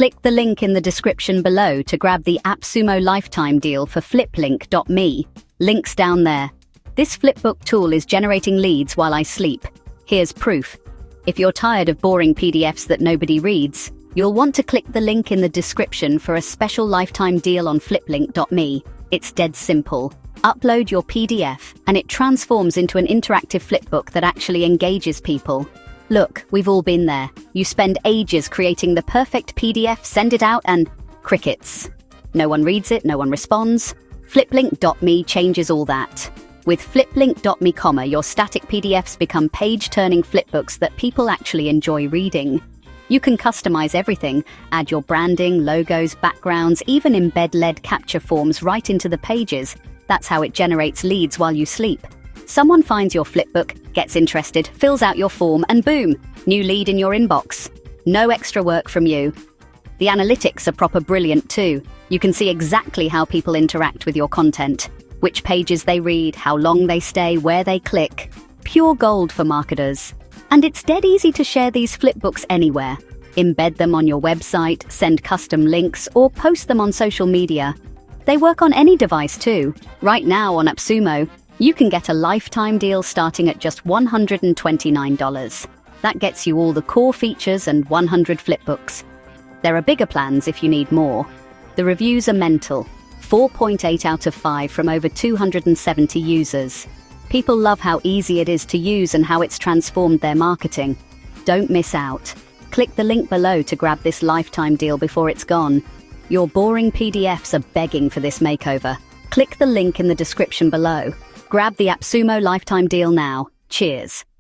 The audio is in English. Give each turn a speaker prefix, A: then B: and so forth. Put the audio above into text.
A: Click the link in the description below to grab the AppSumo lifetime deal for FlipLink.me. Links down there. This flipbook tool is generating leads while I sleep. Here's proof. If you're tired of boring PDFs that nobody reads, you'll want to click the link in the description for a special lifetime deal on FlipLink.me. It's dead simple. Upload your PDF, and it transforms into an interactive flipbook that actually engages people. Look, we've all been there. You spend ages creating the perfect PDF, send it out, and crickets. No one reads it, no one responds. FlipLink.me changes all that. With FlipLink.me, your static PDFs become page-turning flipbooks that people actually enjoy reading. You can customize everything, add your branding, logos, backgrounds, even embed LED capture forms right into the pages. That's how it generates leads while you sleep. Someone finds your flipbook, gets interested, fills out your form, and boom, new lead in your inbox. No extra work from you. The analytics are proper brilliant too. You can see exactly how people interact with your content, which pages they read, how long they stay, where they click. Pure gold for marketers. And it's dead easy to share these flipbooks anywhere. Embed them on your website, send custom links, or post them on social media. They work on any device too. Right now on AppSumo, you can get a lifetime deal starting at just $129. That gets you all the core features and 100 flipbooks. There are bigger plans if you need more. The reviews are mental. 4.8 out of 5 from over 270 users. People love how easy it is to use and how it's transformed their marketing. Don't miss out. Click the link below to grab this lifetime deal before it's gone. Your boring PDFs are begging for this makeover. Click the link in the description below. Grab the AppSumo lifetime deal now. Cheers.